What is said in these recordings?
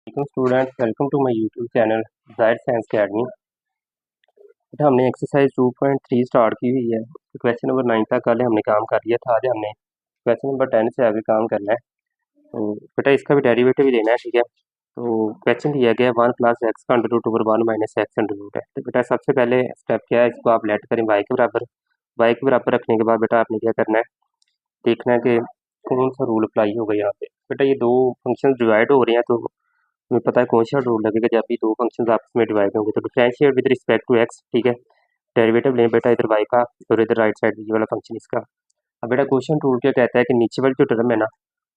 Students, welcome to my YouTube channel Zahir science academy. बेटा हमने exercise 2.3 start की हुई है। क्वेश्चन नंबर 9 तक कल हमने काम कर लिया था। आज हमने क्वेश्चन नंबर 10 से आगे काम करना है। तो बेटा इसका भी डेरिवेटिव भी लेना है, ठीक है। तो क्वेश्चन दिया गया 1 प्लस एक्स का under root over 1 minus x under root है। तो बेटा सबसे पहले स्टेप क्या है, इसको आप लेट करें वाई के बराबर। वाई के बराबर रखने के बाद बेटा आपने क्या करना है, देखना है कि कौन सा रूल अप्लाई होगा यहाँ पे। बेटा ये दो फंक्शन डिवाइड हो रहे हैं, तो हमें पता है कौन सा रूल लगेगा जब भी दो फंक्शन आपस में डिवाइड होंगे। तो differentiate with respect to x, ठीक है। डेरिवेटिव लें बेटा इधर वाई का और इधर राइट साइड ये वाला फंक्शन इसका। अब बेटा क्वेश्चन रूल क्या कहता है कि नीचे वाली जो टर्म है ना,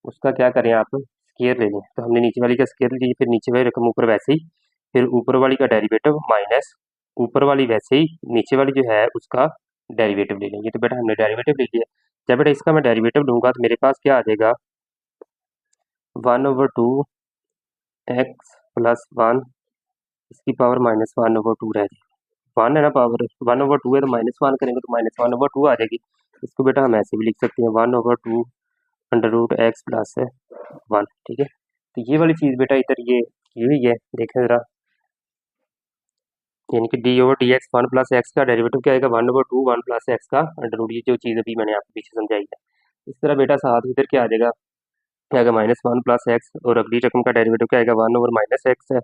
उसका क्या करें आप, स्केयर ले लें। तो हमने नीचे वाली का स्केयर ली, फिर नीचे वाली रकम ऊपर वैसे ही, फिर ऊपर वाली का डेरिवेटिव माइनस ऊपर वाली वैसे ही नीचे वाली जो है उसका डेरिवेटिव ले लेंगे। तो बेटा हमने डेरिवेटिव ले लिया। जब बेटा इसका मैं डेरिवेटिव लूँगा तो मेरे पास क्या आ जाएगा, 1/2 एक्स प्लस 1 इसकी पावर -1/2 रह जाएगी। 1 है ना पावर, 1/2 है तो -1 करेंगे तो -1/2 आ जाएगी। इसको बेटा हम ऐसे भी लिख सकते हैं 1/2 अंडर रूट एक्स प्लस 1, ठीक है। तो ये वाली चीज़ बेटा इधर ये की हुई है, देखें ज़रा, यानी कि D over d x 1 plus x का डेरिवेटिव क्या आएगा 1/2 1 प्लस एक्स का अंडर रूट, ये जो चीज़ अभी मैंने आपको पीछे समझाई है। इस तरह बेटा साथ इधर क्या आ जाएगा, क्या आएगा -1 प्लस एक्स, और अगली रकम का डेरिवेटिव क्या आएगा 1 ओवर माइनस एक्स है,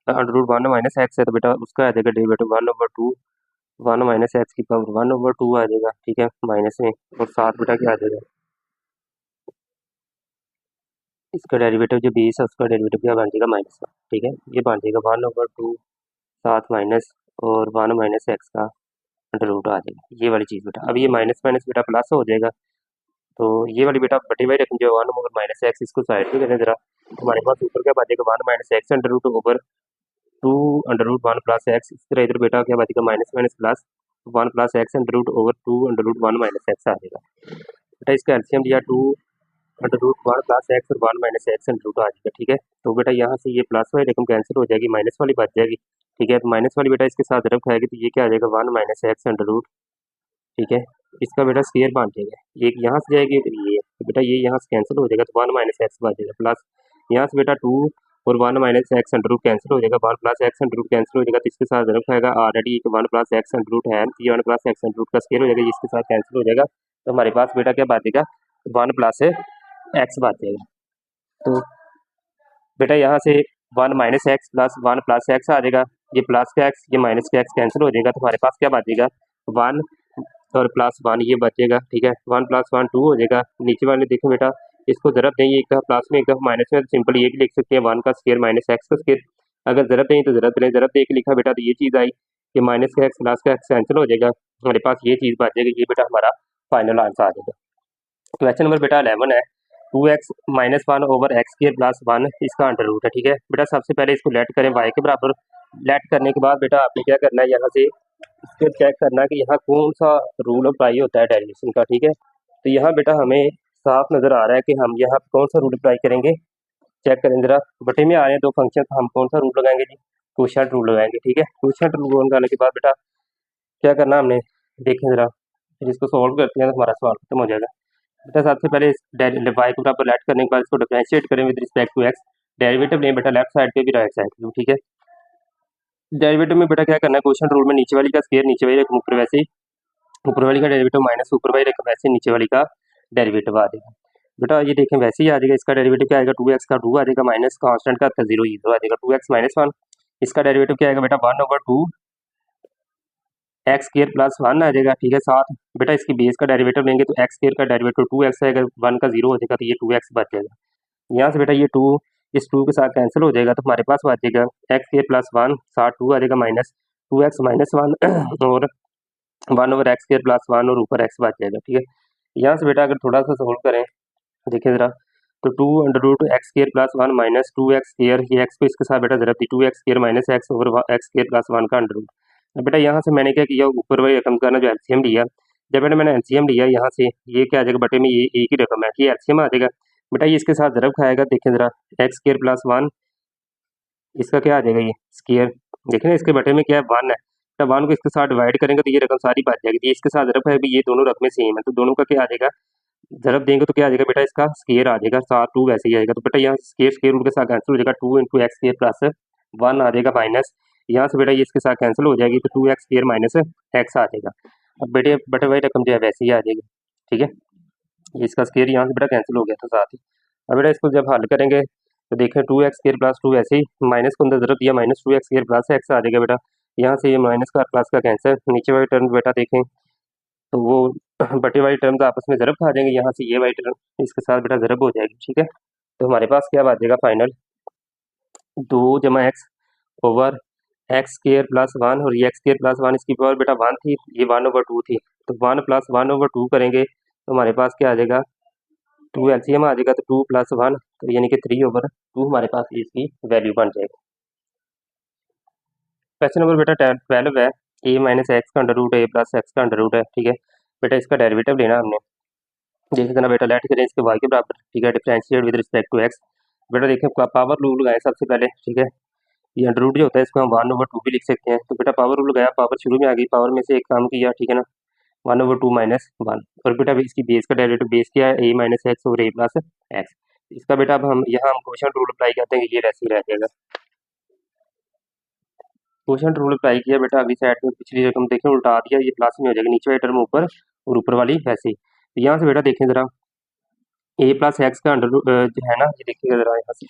अंडर रूट 1 माइनस एक्स है, तो बेटा उसका आ जाएगा डेरिवेटिव 1/2 1 माइनस एक्स की पावर 1/2 आ जाएगा, ठीक है, माइनस में। और साथ बेटा क्या आ जाएगा, इसका डेरिवेटिव जो बेस है उसका डेरिवेटिव क्या बन जाएगा -1, ठीक है। ये बन जाएगा 1/2 साथ माइनस और 1 माइनस एक्स का अंडर रूट आ जाएगा, ये वाली चीज़ बेटा। अब ये माइनस माइनस बेटा प्लस हो जाएगा। तो ये वाली बेटा बटी हुई रकम जो 1 ओवर माइनस एक्स, इसको साइड पे करें जरा, हमारे पास ऊपर क्या बचेगा 1 minus x under root over 2 under root 1 plus x. इस तरह इधर बेटा क्या बचेगा minus minus plus 1 plus x under root over 2 under root 1 minus x आ जाएगा। बेटा इसका एलसीएम लिया 2 अंडर रूट 1 प्लस एक्स और 1 माइनस एक्स अंडर रूट आ जाएगा, ठीक है। तो बेटा यहाँ से ये प्लस वाली रकम कैंसिल हो जाएगी, माइनस वाली बच जाएगी, ठीक है। तो माइनस वाली बेटा इसके साथ रब खाएगी, तो ये क्या आ जाएगा 1 माइनस एक्स अंडर रूट, ठीक है। इसका बेटा स्क्वायर बन जाएगा, एक यहाँ से जाएगी फिर ये, तो बेटा ये यहाँ से कैंसिल हो जाएगा, तो 1 माइनस एक्स बच जाएगा, प्लस यहाँ से बेटा 2 और 1 minus x under root cancel हो जाएगा, 1 plus x under root cancel हो जाएगा, तो इसके साथ जरूर खाएगा already 1 plus x under root है, तो ये 1 प्लस एक्स अंडर रूट का स्क्वायर हो जाएगा, इसके साथ कैंसिल हो जाएगा। तो हमारे पास बेटा क्या बचेगा 1 प्लस एक्स बच जाएगा। तो बेटा यहाँ से 1 minus x plus 1 plus x आ जाएगा, ये प्लस का एक्स ये माइनस का एक्स कैंसिल हो जाएगा, तो हमारे पास क्या बचेगा 1 और प्लस 1 ये बचेगा, ठीक है। 1 प्लस 1 2 हो जाएगा। नीचे वाले देखो बेटा, इसको ज़रब दें, एक का प्लस में एक का माइनस में, तो सिंपल ये भी लिख सकते हैं 1 का स्क्वायर माइनस एक्स का स्क्वायर। अगर ज़रब दें तो ज़रब दें, ज़रब दे के लिखा बेटा, तो ये चीज़ आई कि माइनस का एक्स प्लस का एक्स कैंसिल हो जाएगा, हमारे पास ये चीज़ बच जाएगी, ये बेटा हमारा फाइनल आंसर आ जाएगा। क्वेश्चन नंबर बेटा 11 है, 2x minus 1 over x square plus 1 इसका अंडर रूट है, ठीक है। बेटा सबसे पहले इसको लेट करें y के बराबर। लेट करने के बाद बेटा आपने क्या करना है, यहाँ से इसको चेक करना है कि यहाँ कौन सा रूल अप्लाई होता है डेरिवेशन का, ठीक है। तो यहाँ बेटा हमें साफ नज़र आ रहा है कि हम यहाँ कौन सा रूल अप्लाई करेंगे, चेक करें जरा। बटे में आ रहे हैं दो फंक्शन, तो हम कौन सा रूल लगाएंगे जी, कोशेंट रूल लगाएंगे, ठीक है। कोशेंट रूल लगाने के बाद बेटा क्या करना हमने, देखें जरा, फिर इसको सॉल्व करते हैं तो हमारा सवाल खत्म हो जाएगा। बेटा सबसे पहले इस वाई को बराबर लेट करने के बाद इसको डिफरेंशिएट करें with respect to x. Derivative लें बेटा लेफ्ट साइड पे भी राइट साइड पे, ठीक है। डेरिवेटिव में बेटा क्या करना है, क्वेश्चन रूल में नीचे वाली का स्क्वायर नीचे वाली रकम ऊपर वैसे ही, ऊपर वाली का डेरिवेटिव माइनस ऊपर वाली रकम वैसे नीचे वाली का डेरिवेटिव आ जाएगा। बेटा ये देखें वैसे ही आ जाएगा, इसका डेरिवेटिव क्या आएगा 2x का 2 आ जाएगा, माइनस कांस्टेंट का 0 0 आ जाएगा, 2x माइनस 1। इसका डेरिवेटिव क्या आएगा बेटा 1/2 एक्स स्क्वायर प्लस 1 आ जाएगा, ठीक है। साथ बेटा इसकी बेस का डेरिवेटिव लेंगे तो एक्स स्क्वायर का डेरिवेटिव 2x आएगा, 1 का 0 हो जाएगा, तो ये 2x बच जाएगा। यहाँ से बेटा ये 2 इस 2 के साथ कैंसिल हो जाएगा, तो हमारे पास बचेगा एक्स स्क्वायर प्लस 1 साथ 2 आ जाएगा माइनस 2x माइनस 1 और 1 ओवर एक्स स्क्वायर प्लस 1 और ऊपर एक्स बच जाएगा, ठीक है। यहाँ से बेटा अगर थोड़ा सा सोल्व करें, देखिए ज़रा, तो 2 under root x square plus 1 minus 2x square, ये एक्स को इसके साथ बेटा ज़रा 2x square minus x over x square plus 1 का अंडर रूट। अब बेटा यहाँ से मैंने क्या किया, ऊपर वाली रकम का ना जो एलसीएम लिया, जब बेटा मैंने एलसीएम लिया यहाँ से ये क्या आ जाएगा, बटे में ये एक ही रकम है, ये एलसीएम आ जाएगा। बेटा ये इसके साथ ज़रब खाएगा, देखें ज़रा, एक्स स्क्वायर प्लस 1 इसका क्या आ जाएगा ये स्क्वायर, देखें ना इसके बटे में क्या है 1 है, तब 1 को इसके साथ डिवाइड करेंगे तो ये रकम सारी बच जाएगी, ये इसके साथ ज़रब है, भी ये दोनों रकमें सेम है, तो दोनों का क्या आ जाएगा ज़रब देंगे तो क्या आ जाएगा बेटा, इसका स्केयर आ जाएगा, साथ 2 वैसे ही आएगा। तो बेटा यहाँ स्केयर स्केयर रूट के साथ कैंसिल हो जाएगा, 2 इंटू एक्स स्केयर प्लस 1 आ जाएगा माइनस, यहाँ से बेटा ये इसके साथ कैंसिल हो जाएगी, तो 2 एक्स स्केयर माइनस एक्स आ जाएगा। अब बेटे बटे वही रकम जो है वैसे ही आ जाएगी, ठीक है। इसका स्केयर यहाँ से बेटा कैंसिल हो गया था साथ ही। अब बेटा इसको जब हल करेंगे तो देखें 2 एक्स स्केयर प्लस 2 ऐसे ही माइनस को अंदर ज़रूरत दिया, minus 2 x square plus x आ जाएगा बेटा। यहाँ से ये माइनस का प्लस का कैंसिल, नीचे वाली टर्म बेटा देखें तो वो बटे वाली टर्म आपस में ज़रब खा जाएंगे, यहाँ से ये वाली टर्म इसके साथ बेटा ज़रब हो जाएगी, ठीक है। तो हमारे पास क्या बच जाएगा फाइनल, 2 जमा x over x square plus 1, और ये एक्स स्केयर प्लस 1 इसकी पावर बेटा 1 थी, ये 1/2 थी, तो 1 प्लस 1/2 करेंगे तो हमारे पास क्या आ जाएगा, 2 एलसीएम आ जाएगा, तो 2 प्लस 1 तो यानी कि 3/2 हमारे पास इसकी वैल्यू बन जाएगी। क्वेश्चन नंबर बेटा 12 है, ए माइनस एक्स का अंडर रूट ए प्लस एक्स का अंडर रूट है, ठीक है। बेटा इसका डेरिवेटिव लेना हमने, देख देना बेटा, लेट करें इसके वाई के बराबर, ठीक है, differentiate with respect to x. बेटा देखें पावर रूल लगाए सबसे पहले, ठीक है। ये अंडर रूट जो होता है इसको हम 1/2 भी लिख सकते हैं, तो बेटा पावर रूल लगाया, पावर शुरू में आ गई, पावर में से एक काम किया, ठीक है ना, 1/2 माइनस 1, और बेटा इसकी बेस का डेरिवेटिव बेस क्या है, ए माइनस एक्स और ए प्लस एक्स। इसका बेटा अब हम यहाँ हम कोशेंट रूल अप्लाई करते हैं, ये वैसे ही रह जाएगा। कोशेंट रूल अप्लाई किया बेटा, अगली साइड में पिछली रकम देखें उल्टा दिया, ये प्लस में हो जाएगी, नीचे वाली टर्म ऊपर और ऊपर वाली वैसे ही। तो यहाँ से बेटा देखें ज़रा, ए प्लस एक्स का अंडर जो है ना, ये देखिएगा ज़रा यहाँ से,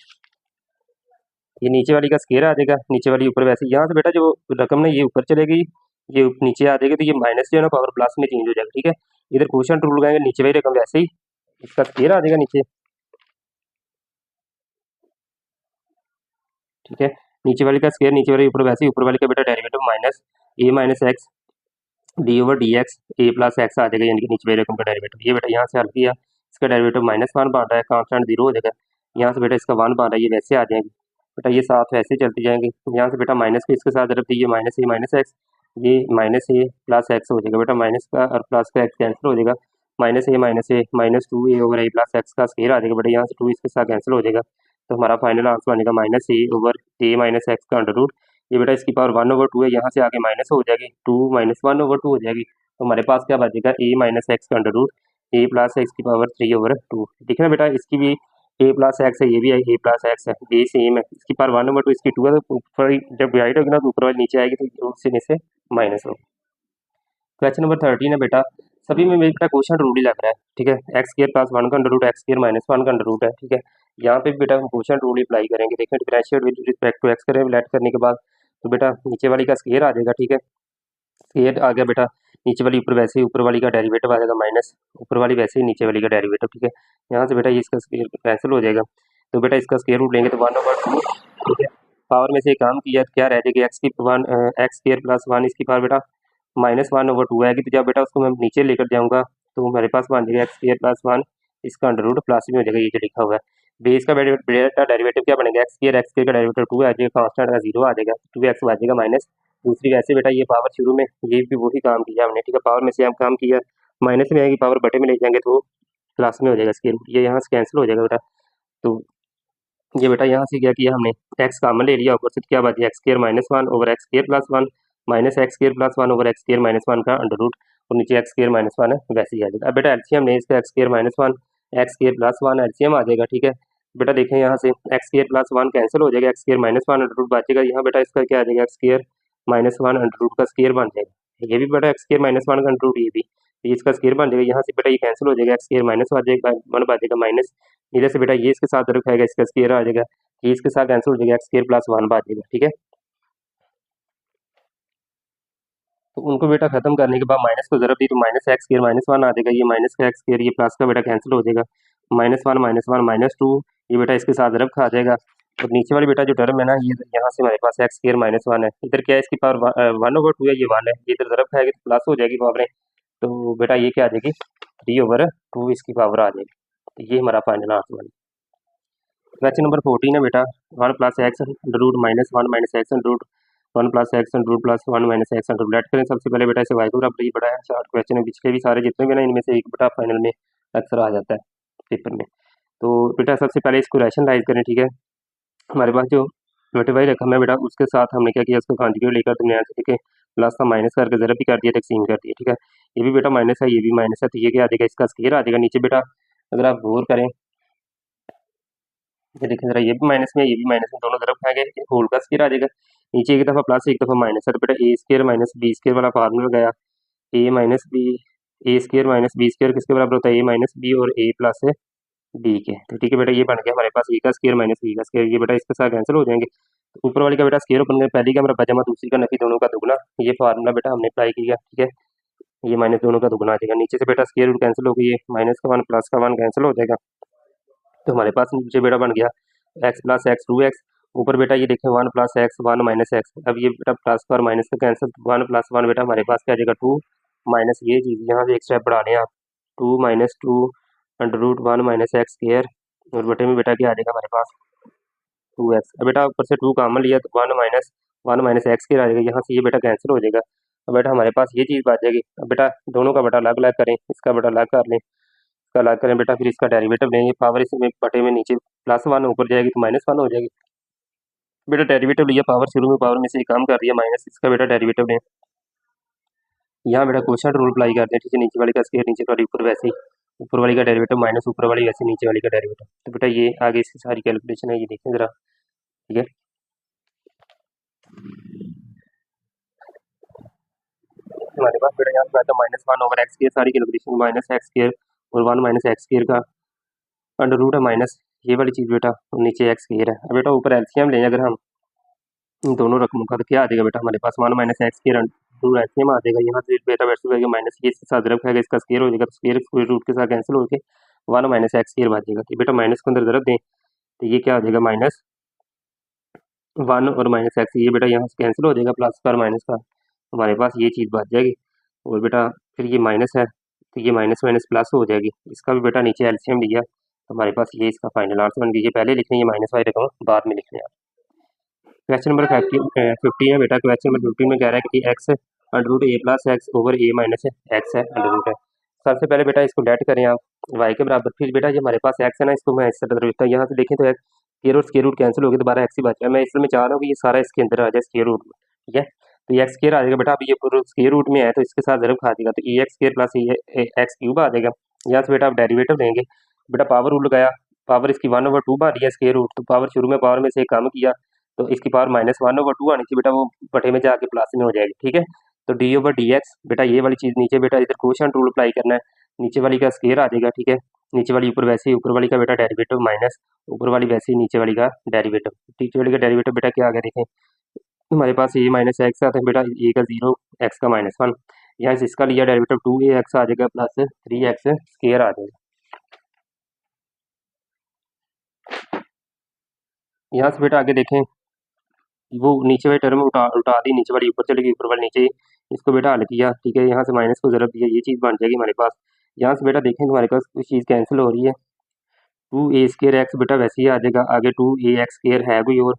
ये नीचे वाली का स्केयर आ जाएगा, नीचे वाली ऊपर वैसे, यहाँ से बेटा जो रकम ना ये ऊपर चलेगी, ये नीचे आ जाएगी, तो ये माइनस जो है ना पावर प्लस में चेंज हो जाएगा, ठीक है। इधर कोशेंट रूल लगाएंगे, नीचे वाली रकम वैसे ही इसका स्केयर आ जाएगा नीचे, ठीक है। नीचे वाली का स्केयर नीचे वाली ऊपर वैसे ही, ऊपर वाली का बेटा derivative minus a minus x d over d x a plus x आ जाएगा, यानी कि नीचे वाली रकम का डेरिवेटिव। ये बेटा यहाँ से हल किया, इसका डेरिवेटिव -1 बन रहा है, कांस्टेंट 0 हो जाएगा, यहाँ से बेटा इसका 1 बन रहा है, ये वैसे आ जाएंगे बेटा, ये साथ वैसे चलती जाएंगे। यहाँ से बेटा माइनस को इसके साथ जरूरत दी, ये माइनस ए माइनस एक्स, ये माइनस ए प्लस एक्स हो जाएगा बेटा, माइनस का और प्लस का एक्स कैंसिल हो जाएगा, माइनस ए -2 ए ओवर ए प्लस एक्स का स्केयर आ जाएगा बेटा, यहाँ से 2 इसके साथ कैंसिल हो जाएगा, तो हमारा फाइनल आंसर बनेगा -a over A minus x का अंडर रूट। ये बेटा इसकी पावर 1/2 है, यहाँ से आगे माइनस हो जाएगी, 2 - 1/2 हो जाएगी, तो हमारे पास क्या बचेगा, ए माइनस एक्स का अंडर रूट ए प्लस एक्स की पावर 3/2। ठीक है ना बेटा, इसकी भी ए प्लस एक्स है, ये भी है ए प्लस एक्स है, ये सेम है, इसकी पावर 1/2 इसकी 2 है, तो ऊपर जब डिवाइड होगी ना तो ऊपर वाली नीचे आएगी, तो उससे में से माइनस हो। क्वेश्चन नंबर 13 है बेटा, सभी में बेटा क्वेश्चन रूल ही लग रहा है, ठीक है। एक्स स्केयर प्लस 1 का under root x square minus 1 का अंडर रूट है, ठीक है। यहाँ पे भी बेटा हम क्वेश्चन रूल ही अप्लाई करेंगे, देखें differentiate with respect to x करें, लेट करने के बाद तो बेटा नीचे वाली का स्केयर आ जाएगा, ठीक है, स्केयर आ गया बेटा, नीचे वाली ऊपर वैसे ही, ऊपर वाली का डेरिवेटिव आ जाएगा माइनस, ऊपर वाली वैसे ही नीचे वाली का डेरिवेटिव, ठीक है। यहाँ से बेटा ये इसका स्केयर कैंसिल हो जाएगा, तो बेटा इसका स्केयर रूट लेंगे तो 1/2, ठीक है। पावर में से एक काम किया तो क्या रह जाएगी, एक्स की एक्स स्केयर प्लस 1 इसकी पावर बेटा -1/2 आएगी, तो जब बेटा उसको मैं नीचे लेकर जाऊँगा तो मेरे पास बन जाएगा एक्स स्केयर प्लस 1, इसका अंडर रूट प्लस में हो जाएगा, ये जो लिखा हुआ है। बेस का बेटा डेरिवेटिव क्या बनेगा, एक्स स्केयर का डेरिवेटिव 2 आ जाएगा, कांस्टेंट का 0 आ जाएगा, 2x आ जाएगा माइनस, दूसरी वैसे बेटा ये पावर शुरू में ये भी वही काम किया हमने, ठीक है, पावर में से हम काम किया, माइनस में आएगी पावर बटे में ले जाएंगे तो प्लस में हो जाएगा स्केयर, ये यहाँ से कैंसिल हो जाएगा बेटा। तो ये बेटा यहाँ से क्या किया हमने, एक्स कॉमन ले लिया, ऊपर से क्या बात है, x square -1 over x square plus 1 minus x square plus 1 over x square -1 का अंडर रूट, और नीचे एक्स स्केयर -1 है वैसे ही आ जाएगा। अब बेटा एलसीएम ने इसका x square -1 x square plus 1 LCM आ जाएगा, ठीक है। बेटा देखें यहाँ से एक्स स्केयर प्लस 1 कैंसिल हो जाएगा, एक्स स्केयर -1 अंडर रूट बचेगा, यहाँ बेटा इसका क्या आ जाएगा, एक्स स्केयर -1 अंडर रूट का स्केयर बन जाएगा, ये भी बेटा एक्स स्केयर -1 का अंडर रूट, ये भी तो इसका स्केयर बन जाएगा, यहाँ से बेटा ये कैंसिल हो जाएगा, एक्स स्केयर -1 बचेगा माइनस, इधर से बेटा ये इसके साथ रखेगा, इसका स्केयर आ जाएगा, ये इसके साथ कैंसिल हो जाएगा, एक्स स्केयर प्लस 1 आ जाएगा, ठीक है। तो उनको बेटा खत्म करने के बाद माइनस को जरूरत दी, तो माइनस एक्स स्केयर -1 आ जाएगा, ये माइनस का एक्स स्केयर, ये प्लस का बेटा कैंसिल हो जाएगा, -1 -1 -2, ये बेटा इसके साथ जरब खा जाएगा, और नीचे वाली बेटा जो टर्म है ना, ये यहाँ से हमारे पास एक्स स्केयर -1 है, इधर क्या है, इसकी पावर 1/2 है, ये 1 है, ये इधर जरब खाएगी तो प्लस हो जाएगी पावरें, तो बेटा ये क्या आ जाएगी, 3/2 इसकी पावर आ जाएगी, तो ये हमारा फाइनल आंसर बनेगा। क्वेश्चन नंबर 14 है बेटा, 1 + x under root -1 - x under root 1 + x under root plus 1 - x under root. Let करें सबसे पहले बेटा इसे y को बराबर, ये बड़ा है, चार क्वेश्चन है, पिछले भी सारे जितने भी ना इनमें से एक बेटा फाइनल में अक्सर आ जाता है पेपर में। तो बेटा सबसे पहले इसको रैशनलाइज करें, ठीक है। हमारे पास जो बटे वाली रकम है बेटा, उसके साथ हमने क्या किया, उसको कॉन्जुगेट लेकर दुनिया से, ठीक है, प्लस का माइनस करके ज़रा भी कर दिया, तकसीम कर दिया, ठीक है। ये भी बेटा माइनस है, ये भी माइनस है, तो ये क्या आ जाएगा, इसका स्केयर आ जाएगा, नीचे बेटा अगर आप गौर करें, ये देखें जरा, ये भी माइनस में, ये भी माइनस में, दोनों तरफ खाएंगे, होल का स्क्वायर आ जाएगा। नीचे एक दफ़ा प्लस एक दफ़ा माइनस है, तो बेटा ए स्क्वायर माइनस बी स्क्वायर वाला फार्मूला गया, ए माइनस बी, ए स्क्वायर माइनस बी स्क्वायर किसके बराबर होता है, ए माइनस बी और ए प्लस बी के। तो ठीक है बेटा, ये बन गया हमारे पास ए का स्क्वायर माइनस बी का स्क्वायर, ये बेटा इसके साथ कैंसिल हो जाएंगे। तो ऊपर वाली का बेटा स्क्वायर बन गया, पहली का मेरा जमा, दूसरी का नफी, दोनों का दुगना, ये फार्मूला बेटा हमने अप्लाई किया। ठीक है, ये माइनस दोनों का दुगना आ जाएगा, नीचे से बेटा स्क्वायर रूट कैंसिल हो गई, ये माइनस का वन प्लस का वन कैंसिल हो जाएगा। तो हमारे पास नीचे बेटा बन गया x plus x two x, ऊपर बेटा ये देखें one plus x one minus x. अब ये बेटा प्लस का और माइनस का कैंसिल, वन प्लस वन बेटा हमारे पास क्या आ जाएगा टू, माइनस ये चीज़ यहाँ से एक स्टेप बढ़ा लें आप, two minus two under root one minus x square, और बटे में बेटा क्या आ जाएगा हमारे पास टू एक्स। अब बेटा ऊपर से टू कॉमन लिया तो वन माइनस एक्स स्क्वायर आ जाएगा, यहाँ से ये बेटा कैंसिल हो जाएगा। अब बेटा हमारे पास ये चीज़ बच जाएगी। अब बेटा दोनों का बेटा अलग अलग करें, इसका बेटा अलग कर लें, इसका अलग करें बेटा, फिर इसका डेरिवेटिव लेंगे, पावर इसमें बटे में नीचे प्लस वन ऊपर जाएगी तो माइनस वन हो जाएगी। बेटा डेरिवेटिव लिया, पावर शुरू में पावर में से काम कर रही है माइनस, इसका बेटा डेरिवेटिव लें, यहाँ बेटा क्वेश्चन रूल अप्लाई करते हैं। ठीक है, नीचे वाली का स्क्वायर नीचे वाली ऊपर वैसे ही, ऊपर वाली का डेरिवेटिव माइनस ऊपर वाली वैसे नीचे वाली का डेरिवेटिव। तो बेटा ये आगे इसकी सारी कैलकुलेशन है, ये देखें जरा। ठीक है, हमारे पास बेटा यहाँ पे minus one over x square, सारी कैलकुलेशन माइनस एक्स स्क्वायर और वन माइनस एक्स स्क्वायर का अंडर रूट है माइनस ये वाली चीज़ बेटा, और नीचे एक्स स्क्वायर है। अब बेटा ऊपर एलसीएम लें अगर हम इन दोनों रकमों का, तो क्या आ जाएगा बेटा हमारे पास one minus x square to LCM आ जाएगा, यहाँ से बेटा वैसे हो माइनस, ये इसके साथ ज़रब खाएगा, इसका स्क्वायर हो जाएगा, तो स्क्वायर रूट के साथ कैंसिल होकर वन माइनस एक्स स्क्वायर बच जाएगा। तो बेटा माइनस के अंदर ज़रब दें तो ये क्या आ जाएगा माइनस वन और माइनस एक्स, ये बेटा यहाँ से कैंसिल हो जाएगा, प्लस का और माइनस का हमारे पास ये चीज़ बच जाएगी। और बेटा फिर ये माइनस है तो ये माइनस माइनस प्लस हो जाएगी, इसका भी बेटा नीचे एलसीएम लिया तो हमारे पास ये इसका फाइनल आंसर बन गया। ये पहले लिखने, ये माइनस वाली रकम बाद में लिखने हैं। क्वेश्चन नंबर 15 है बेटा, क्वेश्चन नंबर 15 में कह रहा है कि एक्स अंडर रूट ए प्लस एक्स ओवर ए माइनस एक्स है अंडर रूट है। सबसे पहले बेटा इसको लेट करें आप वाई के बराबर, फिर बेटा जो हमारे पास एक्स है ना, इसको मैं इस तरह लिखता हूँ, यहाँ से देखें तो स्क्वायर रूट कैंसिल हो गया, दोबारा एक्स ही बचा है। मैं इसमें चाह रहा हूँ कि ये सारा इसके अंदर आ जाए स्क्वायर रूट में। ठीक है, तो ये एक्स स्क्वायर आ जाएगा बेटा, अभी ये पूरा स्क्वायर रूट में है तो इसके साथ ज़रूर खा देगा, तो a x square plus x cube आ जाएगा। यहाँ से बेटा आप डेरिवेटिव लेंगे, बेटा पावर रूल लगाया, पावर इसकी वन ओवर टू बन रही है स्क्वायर रूट, तो पावर शुरू में पावर में से कम किया तो इसकी power minus one over two आनी थी बेटा, वो बटे में जाके प्लस में हो जाएगी। ठीक है, तो डी ओवर डी एक्स बेटा ये वाली चीज़ नीचे बेटा इधर कोशेंट रूल अप्लाई करना है, नीचे वाली का स्क्वायर आ जाएगा। ठीक है, नीचे वाली ऊपर वैसे ही, ऊपर वाली का बेटा डेरिवेटिव माइनस ऊपर वाली वैसे ही नीचे वाली का डेरिवेटिव। नीचे वाली का डेरिवेटिव बेटा क्या आ गया देखें, हमारे पास ये माइनस एक्स आता है बेटा, ए का जीरो एक्स का माइनस वन, यहाँ से इसका लिया डेरिवेटिव टू ए एक्स आ जाएगा प्लस थ्री एक्स स्क्वायर आ जाएगा। यहाँ से बेटा आगे देखें, वो नीचे वाली टर्म उठा उठा दी, नीचे वाली ऊपर चली गई, ऊपर वाली नीचे, इसको बेटा हल किया। ठीक है, यहाँ से माइनस को ज़रूरत दिया, ये चीज़ बन जाएगी हमारे पास। यहाँ से बेटा देखें हमारे पास कुछ चीज़ कैंसिल हो रही है, टू ए स्क्र एक्स बेटा वैसे ही आ जाएगा, आगे टू ए एक्स स्क्र है कोई और,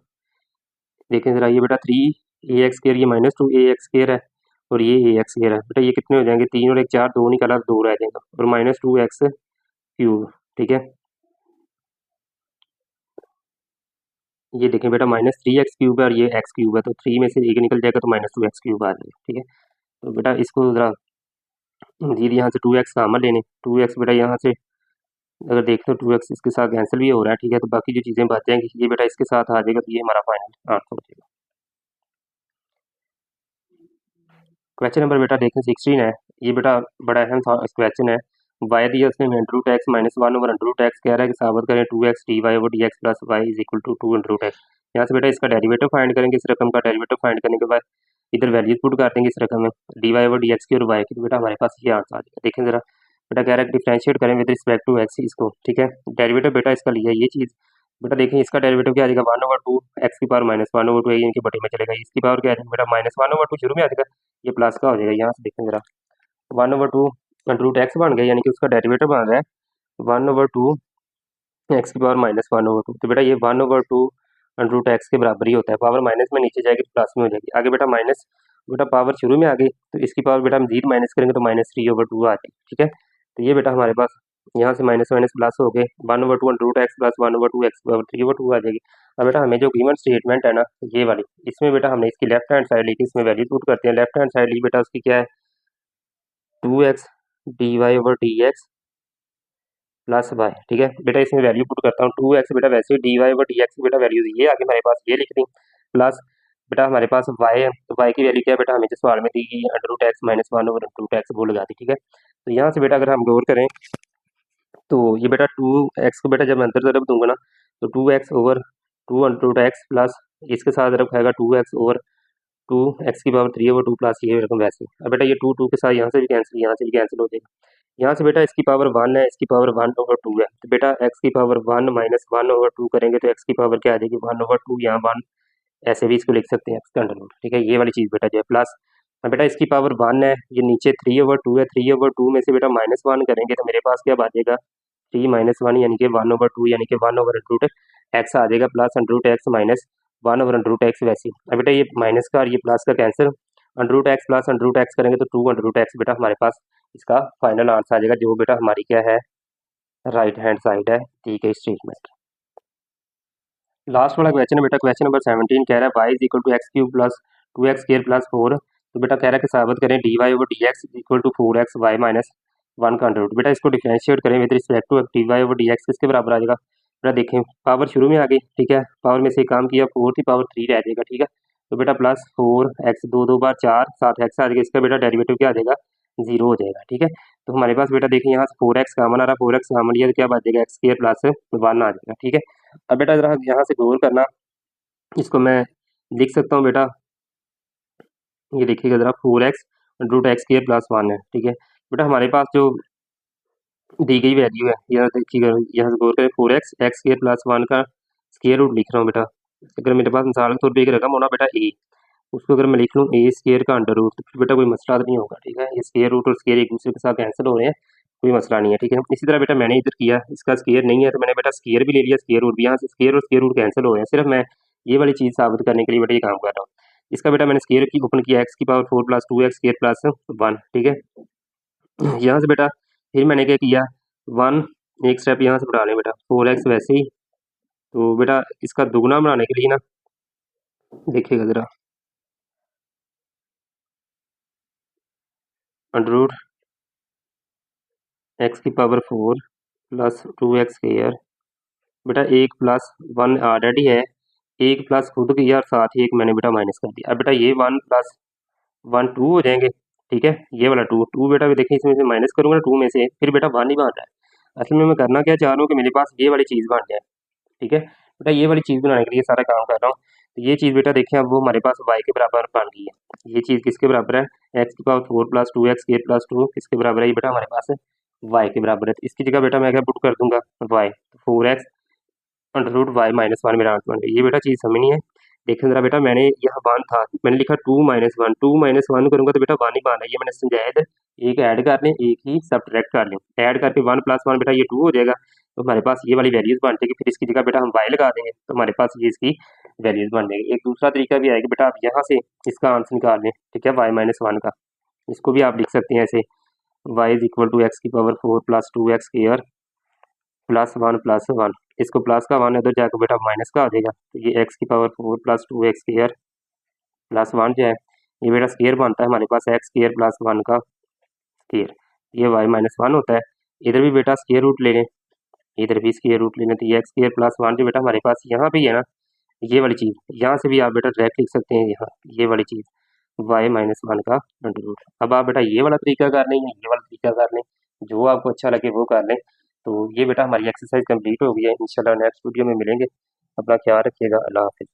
देखें ज़रा ये बेटा थ्री ए एक्स स्क्र, ये माइनस टू ए एक्स स्क्र है और ये ए एक्स स्क्र है बेटा, ये कितने हो जाएंगे, तीन और एक चार, दो निकाला तो दो रह जाएगा, और माइनस टू एक्स क्यूब। ठीक है, ये देखें बेटा माइनस थ्री एक्स क्यूब है और ये एक्स क्यूब है, तो थ्री में से एक निकल जाएगा तो माइनस टू एक्स क्यूब आ जाएगा। ठीक है, तो बेटा इसको ज़रा मजीद यहाँ से टू एक्स कामन लेने, टू एक्स बेटा यहाँ से अगर देखते हो टू एक्स इसके साथ कैंसिल भी हो रहा है। ठीक है, तो बाकी जो चीज़ें बच जाएंगी ये बेटा इसके साथ आ जाएगा, तो ये हमारा फाइनल आंसर हो जाएगा। क्वेश्चन नंबर बेटा देखें 16 है, ये बेटा बड़ा अहम क्वेश्चन है। वाई दिया उसने under root x minus one over under root x, कह रहा है कि साबित करें two x d y over d x plus y is equal to two under root x. यहाँ से बेटा इसका डेरिवेटिव फाइंड करेंगे, इस रकम का डेरिवेटिव फाइंड करने के बाद इधर वैल्यूज पुट कर देंगे इस रकम में, d y over d x की और वाई की, तो बेटा हमारे पास ये आंसर आ जाएगा। देखें जरा बेटा कह रहा है डिफ्रेंशिएट करें विद रिस्पेक्ट टू एक्स इसको। ठीक है, डेरिवेटिव बेटा इसका लिया ये चीज़, बेटा देखें इसका डेरिवेटिव क्या आ जाएगा, वन ओवर टू एक्स की power minus one over two इनके बटे में चलेगा, इसकी पावर क्या आ जाएगा बेटा माइनस वन ओवर टू शुरू में आ जाएगा, ये प्लस का हो जाएगा। यहाँ से देखें जरा one over two under root x बन गया, यानी कि उसका डेरिवेटिव बन रहा है वन ओवर टू एक्स की power minus one over two, तो बेटा ये one over two under root x के बराबर ही होता है, पावर माइनस में नीचे जाएगी तो प्लस में हो जाएगी। आगे बेटा माइनस बेटा पावर शुरू में आ गई तो इसकी पावर बेटा हम जीरो माइनस करेंगे तो माइनस थ्री ओवर टू आ जाएगी। ठीक है, तो ये बेटा हमारे पास यहाँ से माइनस माइनस प्लस हो गए, one over two under root x plus one over two x power three over two आ जाएगी। अब बेटा हमें जो गिवन स्टेटमेंट है ना ये वाली, इसमें बेटा हमने इसकी लेफ्ट हैंड साइड ली थी, इसमें वैल्यू पुट करते हैं, लेफ्ट हैंड साइड ली बेटा उसकी क्या है two x d y over d x plus y. ठीक है बेटा, इसमें वैल्यू पुट करता हूँ 2x बेटा, वैसे डी वाई और डी एक्स बेटा वैल्यू ये आगे हमारे पास ये लिख दी, प्लस बेटा हमारे पास y है, तो y की वैल्यू क्या है बेटा, हमें जो सवाल में दी गई √x-1/√x वो लगा दी। ठीक है, तो यहाँ से बेटा अगर हम गौर करें तो ये बेटा 2x को बेटा जब मैं अंदर तरफ दूंगा ना, तो 2x/2 प्लस इसके साथ तरफ खाएगा 2x/2 x⁻³ प्लस ये रकम वैसे। अब बेटा ये 2 के साथ यहाँ से भी कैंसिल, यहाँ से भी कैंसिल हो जाएगा। यहाँ से बेटा इसकी पावर 1 है, इसकी पावर 1/2 है, तो बेटा x⁻1 माइनस 1/2 करेंगे तो x की पावर क्या आ जाएगी 1/2, यहाँ 1 ऐसे भी इसको लिख सकते हैं x का अंडर रूट। ठीक है, ये वाली चीज़ बेटा जो है प्लस। अब बेटा इसकी पावर 1 है, ये नीचे 3/2 है, 3/2 में से बेटा -1 करेंगे तो मेरे पास क्या बचेगा 3 - 1 यानी कि 1/2 यानी कि 1/√x आ जाएगा, प्लस √x माइनस 1/√x वैसे। अब बेटा ये माइनस का और ये प्लस का कैंसिल, √x प्लस √x करेंगे तो 2/√x बेटा हमारे पास इसका फाइनल आंसर आ जाएगा, जो बेटा हमारी क्या है राइट हैंड साइड है। ठीक है, स्टेटमेंट। लास्ट वाला क्वेश्चन है बेटा, क्वेश्चन नंबर 17 कह रहा है y = x³ plus 2x² plus 4। तो बेटा कह रहा है कि साबित करें dy/dx = 4x y माइनस 1 का अंडर रूट। बेटा इसको डिफरेंशिएट करें विद रिस्पेक्ट टू dy/dx किसके बराबर आ जाएगा बेटा, देखें पावर शुरू में आ गई। ठीक है, पावर में से काम किया 4 थी, पावर 3 रह जाएगा। ठीक है, तो बेटा प्लस 4x 2 बार 4 7 x आ जाएगा, इसका बेटा डेरिवेटिव क्या आ जाएगा 0 हो जाएगा। ठीक है, तो हमारे पास बेटा देखिए यहाँ से 4x कॉमन आ रहा है, 4x कॉमन लिया तो क्या बच जाएगा x² प्लस 1 आ जाएगा। ठीक है, अब बेटा जरा यहाँ से गौर करना, इसको मैं लिख सकता हूँ बेटा, ये देखिएगा जरा 4x√x² प्लस 1 है। ठीक है बेटा, हमारे पास जो दी गई वैल्यू है यहाँ देखिएगा, यहाँ से गौर करें 4x x² प्लस 1 का स्क्वायर रूट लिख रहा हूँ बेटा। अगर मेरे पास मिसाल के तौर पर एक रकम होना बेटा a, उसको अगर मैं लिख लूँ a² का अंडर रूट, तो फिर बेटा कोई मसला नहीं होगा। ठीक है, ये स्क्वायर रूट और स्क्वायर एक दूसरे के साथ कैंसिल हो रहे हैं, कोई मसला नहीं है। ठीक है, इसी तरह बेटा मैंने इधर किया, इसका स्क्वायर नहीं है तो मैंने बेटा स्क्वायर भी ले लिया, स्क्वायर रूट भी, यहाँ से स्क्वायर और स्क्वायर रूट कैंसिल हो रहे हैं, सिर्फ मैं ये वाली चीज़ साबित करने के लिए बेटा ये काम कर रहा हूँ। इसका बेटा मैंने स्क्वायर की ओपन किया x⁻4 प्लस 2x² प्लस 1। ठीक है, यहाँ से बेटा फिर मैंने क्या किया 1 एक स्टेप यहाँ से बढ़ा लें बेटा 4x वैसे ही, तो बेटा इसका दुगना बनाने के लिए ना देखिएगा ज़रा under root x⁻4 plus 2x², बेटा 1 प्लस 1 ऑलरेडी है, 1 प्लस खुद किया और साथ ही 1 मैंने बेटा माइनस कर दिया। अब बेटा ये 1 प्लस 1 2 हो जाएंगे। ठीक है, ये वाला 2 बेटा भी देखिए इसमें से माइनस करूँगा ना 2 में से, फिर बेटा 1 ही बन रहा है। असल में मैं करना क्या चाह रहा हूँ कि मेरे पास ये वाली चीज़ बन जाए। ठीक है बेटा, ये वाली चीज़ बनाने के लिए सारा काम कर रहा हूँ। तो ये चीज़ बेटा देखिए अब वो हमारे पास y के बराबर बन गई है। ये चीज़ किसके बराबर है x⁻4 प्लस 2x² प्लस 2 किसके बराबर है, ये बेटा हमारे पास y के बराबर है। तो इसकी जगह बेटा मैं क्या पुट कर दूंगा y, 4x under root y minus 1 मेरा आंसर बन गया। ये बेटा चीज़ समझनी है। देखें जरा बेटा, मैंने यहाँ 1 था, मैंने लिखा 2 - 1 करूँगा तो बेटा 1 ही बना है, ये मैंने समझाया इधर। एक ऐड कर लें, एक ही सब्ट्रैक्ट कर लें, ऐड करके 1 + 1 बेटा ये 2 हो जाएगा, तो हमारे पास ये वाली वैल्यूज़ बन जाएगी। फिर इसकी जगह बेटा हम y लगा देंगे तो हमारे पास ये इसकी वैल्यूज़ बन जाएगी। एक दूसरा तरीका भी आएगा बेटा, आप यहाँ से इसका आंसर निकाल लें। ठीक है, y - 1 का, इसको भी आप लिख सकते हैं ऐसे y = x⁻4 plus 2x² plus 1 plus 1, इसको प्लस का 1 उधर जाकर बेटा माइनस का आ जाएगा, तो ये x⁻4 प्लस 2x² प्लस 1 जो है ये बेटा स्क्वायर बनता है हमारे पास x² प्लस 1 का स्क्वायर, ये y - 1 होता है। इधर भी बेटा स्क्वायर रूट ले लें, इधर भी स्क्वायर रूट ले लें, तो ये x² प्लस 1 जो बेटा हमारे पास यहाँ पे ही है ना, ये वाली चीज़ यहाँ से भी आप बेटा डायरेक्ट लिख सकते हैं, यहाँ ये वाली चीज़ y - 1 का अंडर रूट। अब आप बेटा ये वाला तरीका कर लें या ये वाला तरीका कर लें, जो आपको अच्छा लगे वो कर लें। तो ये बेटा हमारी एक्सरसाइज कंप्लीट हो गई है, इंशाल्लाह नेक्स्ट वीडियो में मिलेंगे। अपना ख्याल रखिएगा, अल्लाह हाफिज़।